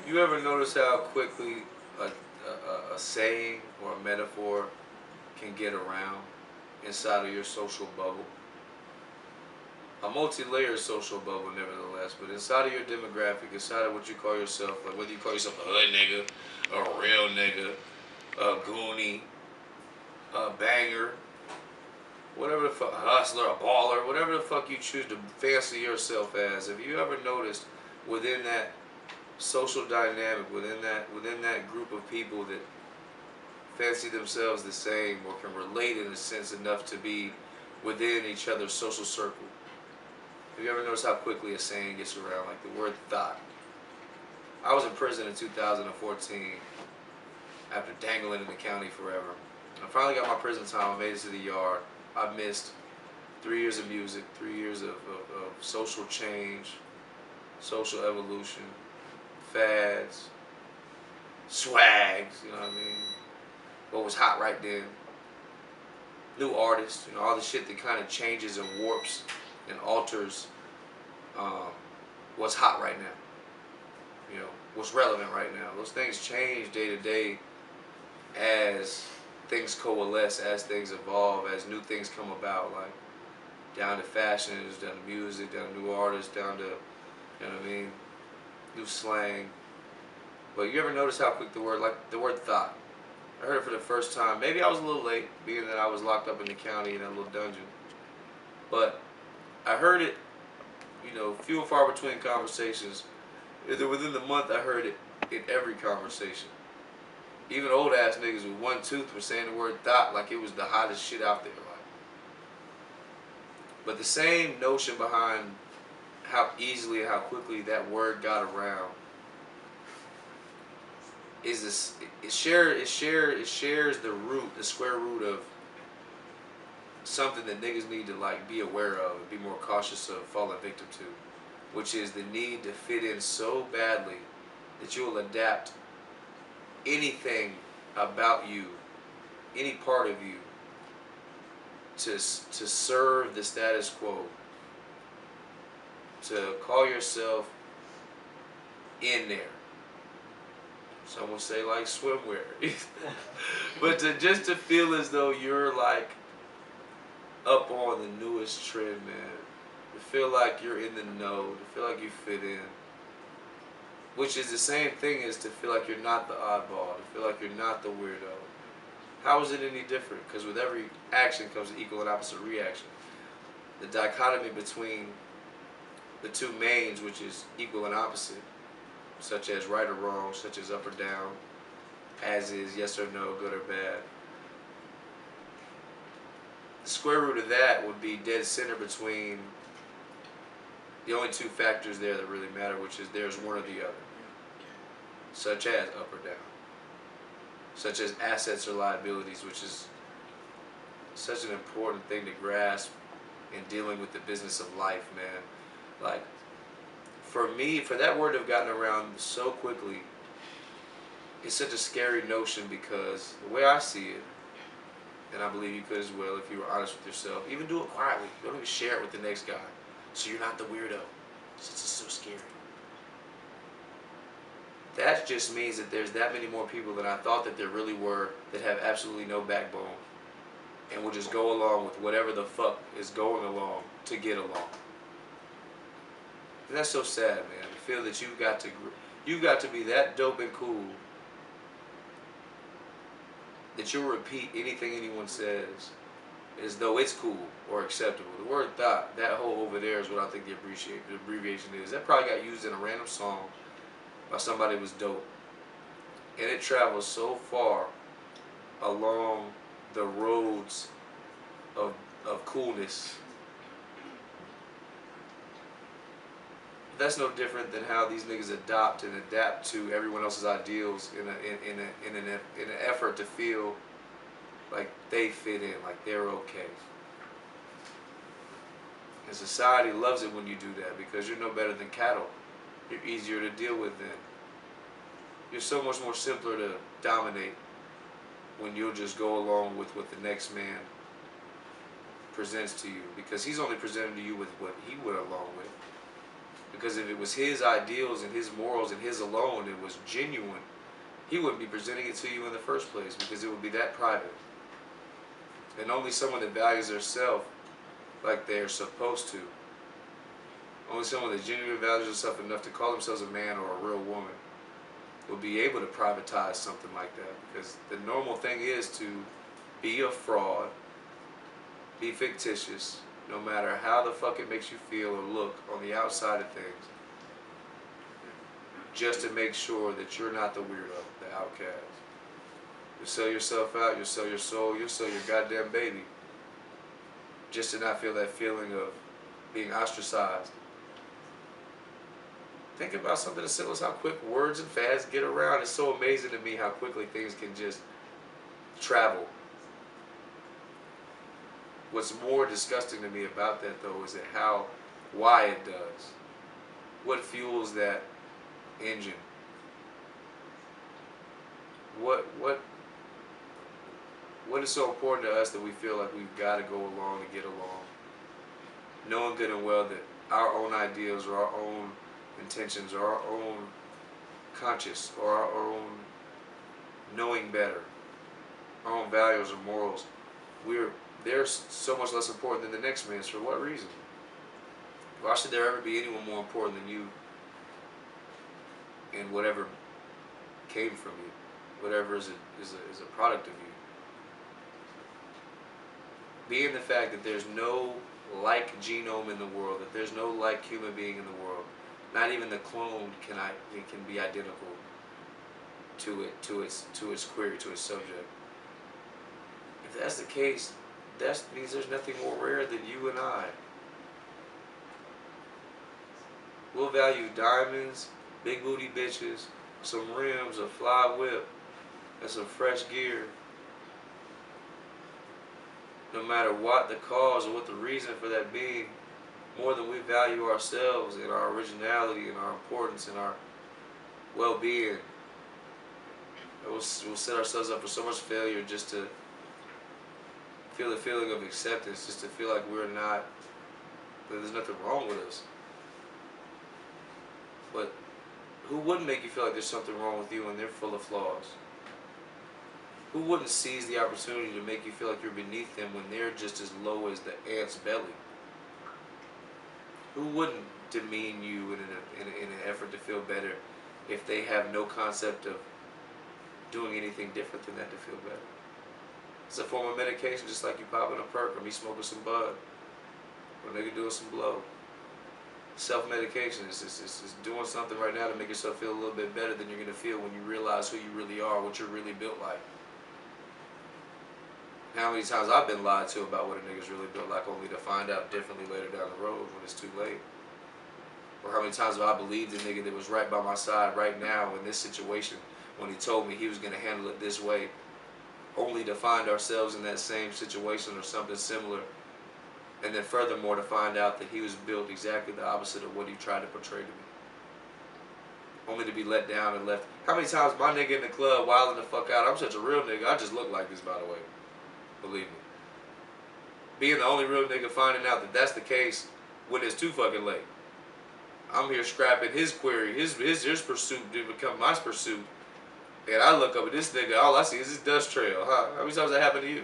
You ever notice how quickly a saying or a metaphor can get around inside of your social bubble? A multi-layered social bubble, nevertheless, but inside of your demographic, inside of what you call yourself, like whether you call yourself a hood nigga, a real nigga, a goonie, a banger, whatever the fuck, a hustler, a baller, whatever the fuck you choose to fancy yourself as. Have you ever noticed within that social dynamic, within that group of people that fancy themselves the same or can relate in a sense enough to be within each other's social circle? Have you ever noticed how quickly a saying gets around, like the word thought? I was in prison in 2014 after dangling in the county forever. I finally got my prison time. I made it to the yard. I missed 3 years of music, 3 years of social change, social evolution, fads, swags, you know what I mean? What was hot right then. New artists, all the shit that kind of changes and warps and alters um, what's hot right now. What's relevant right now. Those things change day to day as things coalesce, as things evolve, as new things come about, like down to fashions, down to music, down to new artists, down to, you know what I mean, new slang. But you ever notice how quick the word thought? I heard it for the first time. Maybe I was a little late, being that I was locked up in the county in that little dungeon. But I heard it, few and far between conversations. Within the month, I heard it in every conversation. Even old ass niggas with one tooth were saying the word thought like it was the hottest shit out there. Like, but the same notion behind how easily and how quickly that word got around is this. It shares the square root of something that niggas need to like be aware of and be more cautious of falling victim to, which is the need to fit in so badly that you will adapt anything about you, any part of you, to serve the status quo, to call yourself in there. Some will say like swimwear, but just to feel as though you're like up on the newest trend, man. To feel like you're in the know, to feel like you fit in. Which is the same thing as to feel like you're not the oddball, to feel like you're not the weirdo. How is it any different? Because with every action comes an equal and opposite reaction. The dichotomy between the two mains, which is equal and opposite, such as right or wrong, such as up or down, as is, yes or no, good or bad. The square root of that would be dead center between the only two factors there that really matter, which is there's one or the other, such as up or down, such as assets or liabilities, which is such an important thing to grasp in dealing with the business of life, man. Like, for me, for that word to have gotten around so quickly, it's such a scary notion because the way I see it, and I believe you could as well if you were honest with yourself, even do it quietly. Don't even share it with the next guy, so you're not the weirdo. It's just so scary. That just means that there's that many more people than I thought that there really were that have absolutely no backbone and will just go along with whatever the fuck is going along to get along. And that's so sad, man. To feel that you've got to be that dope and cool that you'll repeat anything anyone says as though it's cool or acceptable. The word thought, that whole over there is what I think the abbreviation is. That probably got used in a random song by somebody who was dope. And it travels so far along the roads of coolness. That's no different than how these niggas adopt and adapt to everyone else's ideals in an effort to feel like they fit in, like they're okay. And society loves it when you do that because you're no better than cattle. You're easier to deal with then. You're so much more simpler to dominate when you'll just go along with what the next man presents to you, because he's only presenting to you with what he went along with. Because if it was his ideals and his morals and his alone, it was genuine, he wouldn't be presenting it to you in the first place, because it would be that private. And only someone that values their self like they're supposed to, only someone that genuinely values themselves enough to call themselves a man or a real woman, will be able to privatize something like that. Because the normal thing is to be a fraud, be fictitious, no matter how the fuck it makes you feel or look on the outside of things, just to make sure that you're not the weirdo, the outcast. You'll sell yourself out, you'll sell your soul, you'll sell your goddamn baby, just to not feel that feeling of being ostracized. Think about something as simple as how quick words and fads get around. It's so amazing to me how quickly things can just travel. What's more disgusting to me about that, though, is that why it does. What fuels that engine? What is so important to us that we feel like we've got to go along and get along, knowing good and well that our own ideals or our own intentions or our own conscious or our own knowing better, our own values or morals, they're so much less important than the next man's. For what reason? Why should there ever be anyone more important than you and whatever came from you, whatever is a product of you? Being the fact that there's no like genome in the world, that there's no like human being in the world, not even the clone can be identical to its query, to its subject. If that's the case, that means there's nothing more rare than you and I. We'll value diamonds, big booty bitches, some rims, a fly whip, and some fresh gear, no matter what the cause or what the reason for that being, more than we value ourselves and our originality and our importance and our well-being. We'll set ourselves up for so much failure just to feel the feeling of acceptance, just to feel like that there's nothing wrong with us. But who wouldn't make you feel like there's something wrong with you when they're full of flaws? Who wouldn't seize the opportunity to make you feel like you're beneath them when they're just as low as the ant's belly? Who wouldn't demean you in an effort to feel better if they have no concept of doing anything different than that to feel better? It's a form of medication, just like you popping a perk or me smoking some bud or nigga doing some blow. Self-medication is doing something right now to make yourself feel a little bit better than you're going to feel when you realize who you really are, what you're really built like. How many times I've been lied to about what a nigga's really built like, only to find out differently later down the road when it's too late. Or how many times have I believed a nigga that was right by my side right now in this situation when he told me he was going to handle it this way, only to find ourselves in that same situation or something similar, and then furthermore to find out that he was built exactly the opposite of what he tried to portray to me. Only to be let down and left. How many times my nigga in the club wilding the fuck out? I'm such a real nigga, I just look like this, by the way. Believe me. Being the only real nigga finding out that that's the case when it's too fucking late. I'm here scrapping his query, his pursuit to become my pursuit. And I look up at this nigga, all I see is his dust trail. Huh? How many times that happened to you?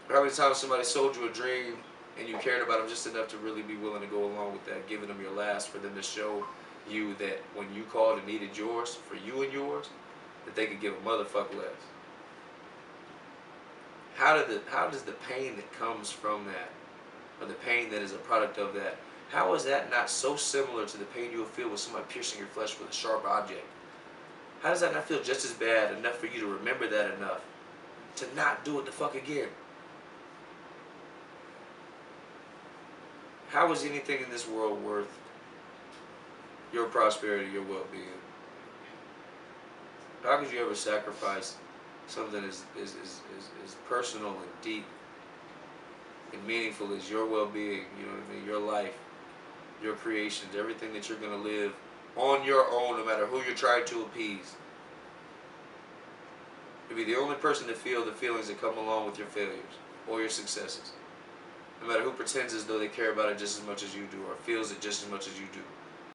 Or how many times somebody sold you a dream and you cared about them just enough to really be willing to go along with that, giving them your last for them to show you that when you called and needed yours, for you and yours, that they could give a motherfucker less? How does the pain that comes from that, or the pain that is a product of that, how is that not so similar to the pain you'll feel with somebody piercing your flesh with a sharp object? How does that not feel just as bad enough for you to remember that enough to not do it the fuck again? How is anything in this world worth your prosperity, your well-being? How could you ever sacrifice something as personal and deep and meaningful as your well-being, you know what I mean, your life, your creations, everything that you're going to live on your own, no matter who you're trying to appease? To be the only person to feel the feelings that come along with your failures or your successes, no matter who pretends as though they care about it just as much as you do or feels it just as much as you do.